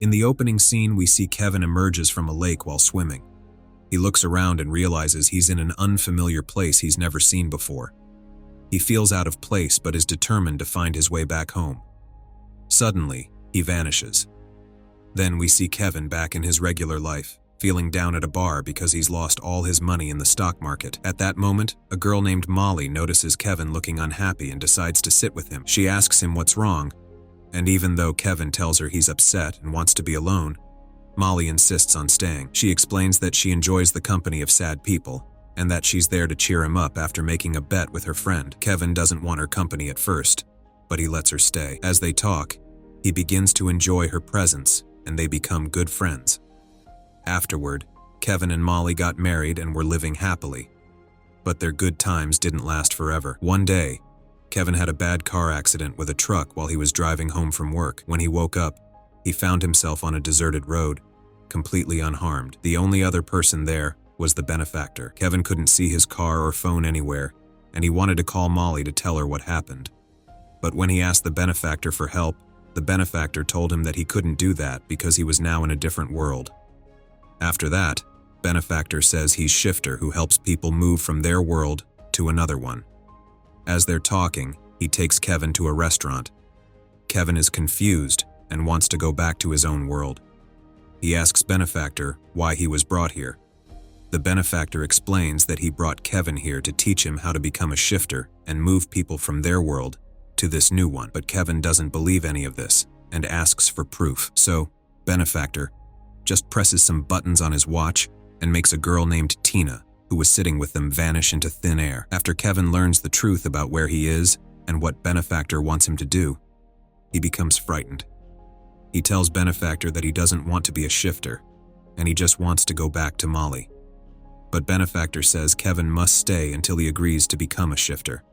In the opening scene, we see Kevin emerges from a lake while swimming. He looks around and realizes he's in an unfamiliar place he's never seen before. He feels out of place but is determined to find his way back home. Suddenly, he vanishes. Then we see Kevin back in his regular life, feeling down at a bar because he's lost all his money in the stock market. At that moment, a girl named Molly notices Kevin looking unhappy and decides to sit with him. She asks him what's wrong, and even though Kevin tells her he's upset and wants to be alone, Molly insists on staying. She explains that she enjoys the company of sad people, and that she's there to cheer him up after making a bet with her friend. Kevin doesn't want her company at first, but he lets her stay. As they talk, he begins to enjoy her presence, and they become good friends. Afterward, Kevin and Molly got married and were living happily. But their good times didn't last forever. One day, Kevin had a bad car accident with a truck while he was driving home from work. When he woke up, he found himself on a deserted road, completely unharmed. The only other person there was the benefactor. Kevin couldn't see his car or phone anywhere, and he wanted to call Molly to tell her what happened. But when he asked the benefactor for help, the benefactor told him that he couldn't do that because he was now in a different world. After that, Benefactor says he's Shifter who helps people move from their world to another one. As they're talking, he takes Kevin to a restaurant. Kevin is confused and wants to go back to his own world. He asks Benefactor why he was brought here. The Benefactor explains that he brought Kevin here to teach him how to become a Shifter and move people from their world to this new one. But Kevin doesn't believe any of this and asks for proof. So, Benefactor just presses some buttons on his watch and makes a girl named Tina, who was sitting with them, vanish into thin air. After Kevin learns the truth about where he is and what Benefactor wants him to do, he becomes frightened. He tells Benefactor that he doesn't want to be a Shifter, and he just wants to go back to Molly. But Benefactor says Kevin must stay until he agrees to become a Shifter.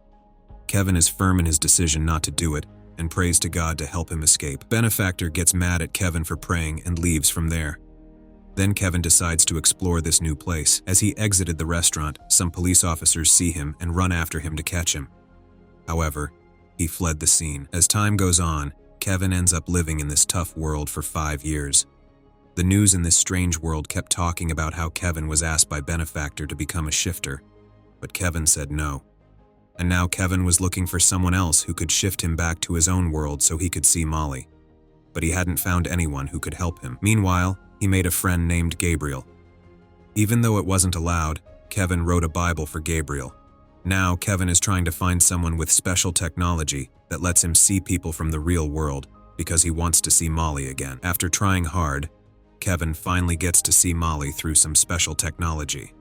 Kevin is firm in his decision not to do it and prays to God to help him escape. Benefactor gets mad at Kevin for praying and leaves from there. Then Kevin decides to explore this new place. As he exited the restaurant, some police officers see him and run after him to catch him. However, he fled the scene. As time goes on, Kevin ends up living in this tough world for 5 years. The news in this strange world kept talking about how Kevin was asked by Benefactor to become a Shifter, but Kevin said no. And now Kevin was looking for someone else who could shift him back to his own world so he could see Molly. But he hadn't found anyone who could help him. Meanwhile, he made a friend named Gabriel. Even though it wasn't allowed, Kevin wrote a Bible for Gabriel. Now Kevin is trying to find someone with special technology that lets him see people from the real world because he wants to see Molly again. After trying hard, Kevin finally gets to see Molly through some special technology.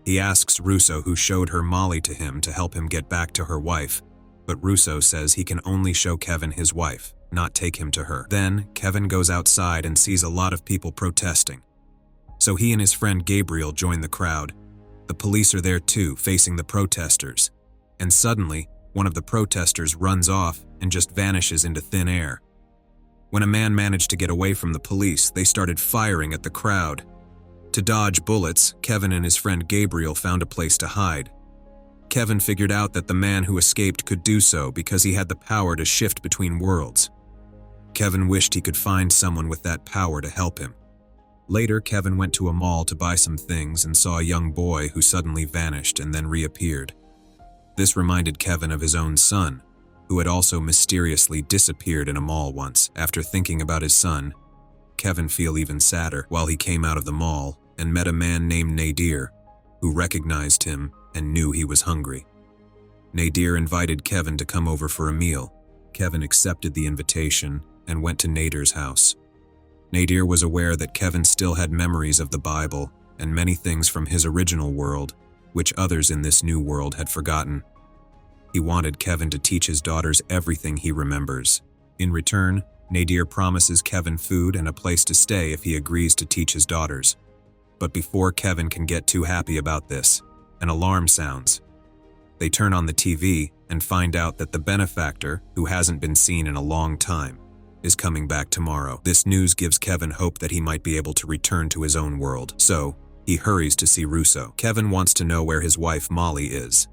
He asks Russo, who showed her Molly to him, to help him get back to her wife, but Russo says he can only show Kevin his wife, not take him to her. Then, Kevin goes outside and sees a lot of people protesting. So he and his friend Gabriel join the crowd. The police are there too, facing the protesters. And suddenly, one of the protesters runs off and just vanishes into thin air. When a man managed to get away from the police, they started firing at the crowd. To dodge bullets, Kevin and his friend Gabriel found a place to hide. Kevin figured out that the man who escaped could do so because he had the power to shift between worlds. Kevin wished he could find someone with that power to help him. Later, Kevin went to a mall to buy some things and saw a young boy who suddenly vanished and then reappeared. This reminded Kevin of his own son, who had also mysteriously disappeared in a mall once. After thinking about his son, Kevin felt even sadder while he came out of the mall and met a man named Nadir, who recognized him and knew he was hungry. Nadir invited Kevin to come over for a meal. Kevin accepted the invitation and went to Nadir's house. Nadir was aware that Kevin still had memories of the Bible and many things from his original world, which others in this new world had forgotten. He wanted Kevin to teach his daughters everything he remembers. In return, Nadir promises Kevin food and a place to stay if he agrees to teach his daughters. But before Kevin can get too happy about this, an alarm sounds. They turn on the TV and find out that the benefactor, who hasn't been seen in a long time, is coming back tomorrow. This news gives Kevin hope that he might be able to return to his own world. So, he hurries to see Russo. Kevin wants to know where his wife Molly is.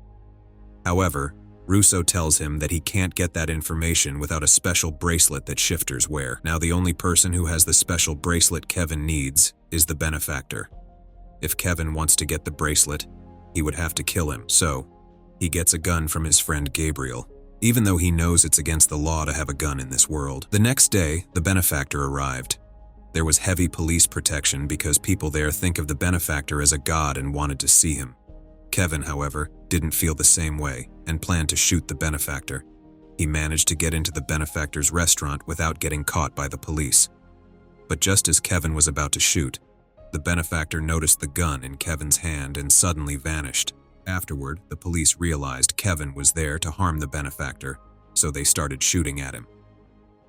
However, Russo tells him that he can't get that information without a special bracelet that shifters wear. Now, the only person who has the special bracelet Kevin needs is the Benefactor. If Kevin wants to get the bracelet, he would have to kill him, so he gets a gun from his friend Gabriel, even though he knows it's against the law to have a gun in this world. The next day, the Benefactor arrived. There was heavy police protection because people there think of the Benefactor as a god and wanted to see him. Kevin, however, didn't feel the same way and planned to shoot the Benefactor. He managed to get into the Benefactor's restaurant without getting caught by the police. But just as Kevin was about to shoot, the Benefactor noticed the gun in Kevin's hand and suddenly vanished. Afterward, the police realized Kevin was there to harm the Benefactor, so they started shooting at him.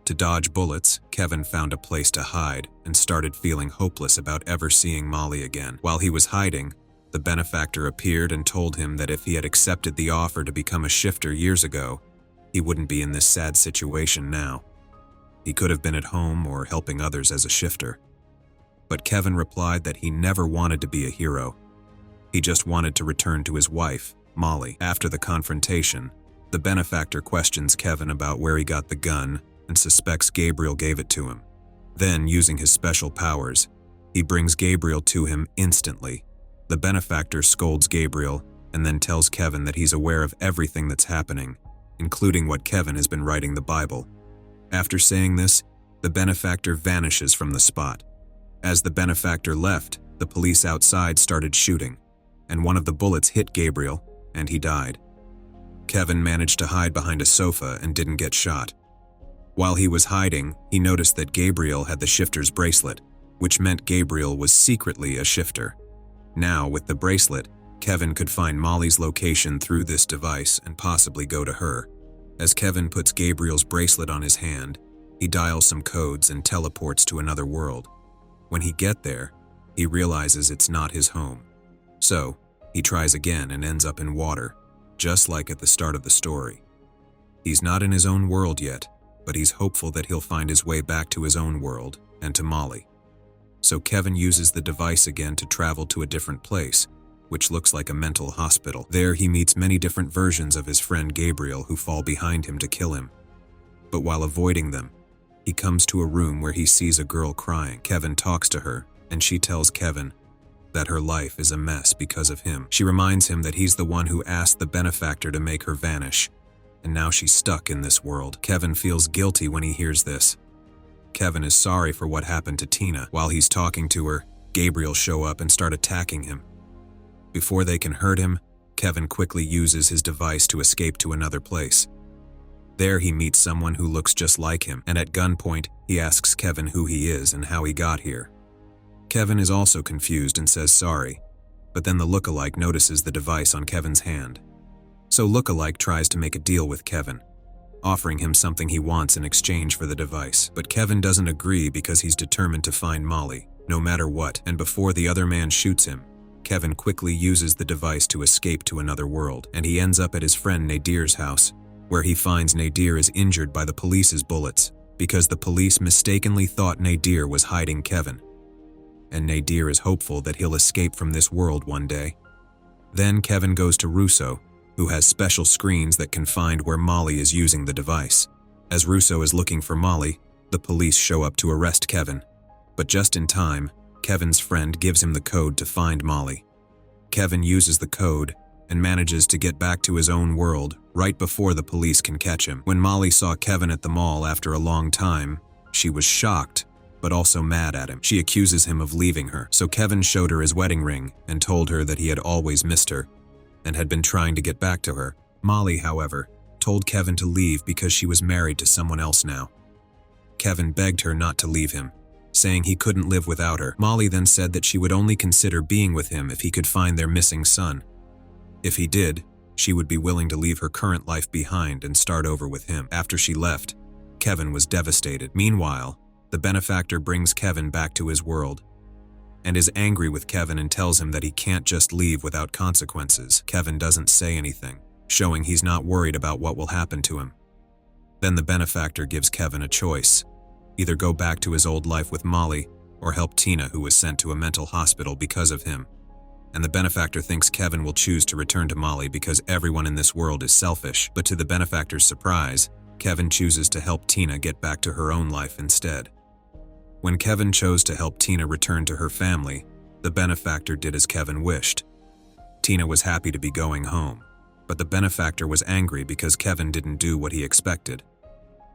To dodge bullets, Kevin found a place to hide and started feeling hopeless about ever seeing Molly again. While he was hiding, the Benefactor appeared and told him that if he had accepted the offer to become a shifter years ago, he wouldn't be in this sad situation now. He could have been at home or helping others as a shifter. But Kevin replied that he never wanted to be a hero. He just wanted to return to his wife, Molly. After the confrontation, the Benefactor questions Kevin about where he got the gun and suspects Gabriel gave it to him. Then, using his special powers, he brings Gabriel to him instantly. The Benefactor scolds Gabriel and then tells Kevin that he's aware of everything that's happening, including what Kevin has been writing the Bible. After saying this, the Benefactor vanishes from the spot. As the Benefactor left, the police outside started shooting, and one of the bullets hit Gabriel, and he died. Kevin managed to hide behind a sofa and didn't get shot. While he was hiding, he noticed that Gabriel had the shifter's bracelet, which meant Gabriel was secretly a shifter. Now, with the bracelet, Kevin could find Molly's location through this device and possibly go to her. As Kevin puts Gabriel's bracelet on his hand, he dials some codes and teleports to another world. When he gets there, he realizes it's not his home. So, he tries again and ends up in water, just like at the start of the story. He's not in his own world yet, but he's hopeful that he'll find his way back to his own world and to Molly. So Kevin uses the device again to travel to a different place, which looks like a mental hospital. There he meets many different versions of his friend Gabriel who fall behind him to kill him. But while avoiding them, he comes to a room where he sees a girl crying. Kevin talks to her, and she tells Kevin that her life is a mess because of him. She reminds him that he's the one who asked the Benefactor to make her vanish, and now she's stuck in this world. Kevin feels guilty when he hears this. Kevin is sorry for what happened to Tina. While he's talking to her, Gabriel show up and start attacking him. Before they can hurt him, Kevin quickly uses his device to escape to another place. There he meets someone who looks just like him, and at gunpoint, he asks Kevin who he is and how he got here. Kevin is also confused and says sorry, but then the lookalike notices the device on Kevin's hand. So lookalike tries to make a deal with Kevin, offering him something he wants in exchange for the device. But Kevin doesn't agree because he's determined to find Molly, no matter what, and before the other man shoots him, Kevin quickly uses the device to escape to another world, and he ends up at his friend Nadir's house, where he finds Nadir is injured by the police's bullets because the police mistakenly thought Nadir was hiding Kevin. And Nadir is hopeful that he'll escape from this world one day. Then Kevin goes to Russo, who has special screens that can find where Molly is using the device. As Russo is looking for Molly, the police show up to arrest Kevin. But just in time, Kevin's friend gives him the code to find Molly. Kevin uses the code and manages to get back to his own world right before the police can catch him. When Molly saw Kevin at the mall after a long time, she was shocked, but also mad at him. She accuses him of leaving her, so Kevin showed her his wedding ring and told her that he had always missed her and had been trying to get back to her. Molly, however, told Kevin to leave because she was married to someone else now. Kevin begged her not to leave him, saying he couldn't live without her. Molly then said that she would only consider being with him if he could find their missing son. If he did, she would be willing to leave her current life behind and start over with him. After she left, Kevin was devastated. Meanwhile, the Benefactor brings Kevin back to his world and is angry with Kevin and tells him that he can't just leave without consequences. Kevin doesn't say anything, showing he's not worried about what will happen to him. Then the Benefactor gives Kevin a choice: either go back to his old life with Molly or help Tina, who was sent to a mental hospital because of him. and the Benefactor thinks Kevin will choose to return to Molly because everyone in this world is selfish. But to the Benefactor's surprise, Kevin chooses to help Tina get back to her own life instead. When Kevin chose to help Tina return to her family, the Benefactor did as Kevin wished. Tina was happy to be going home, but the Benefactor was angry because Kevin didn't do what he expected.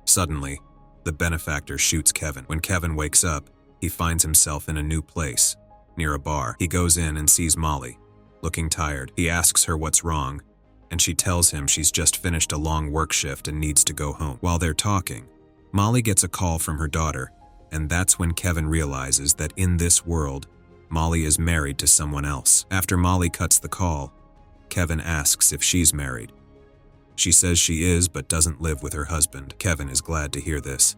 Suddenly, the Benefactor shoots Kevin. When Kevin wakes up, he finds himself in a new place, near a bar. He goes in and sees Molly, looking tired. He asks her what's wrong, and she tells him she's just finished a long work shift and needs to go home. While they're talking, Molly gets a call from her daughter, and that's when Kevin realizes that in this world, Molly is married to someone else. After Molly cuts the call, Kevin asks if she's married. She says she is but doesn't live with her husband. Kevin is glad to hear this.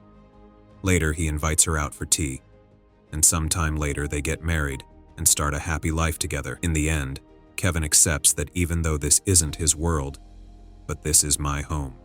Later, he invites her out for tea, and sometime later they get married and start a happy life together. In the end, Kevin accepts that even though this isn't his world, but this is my home.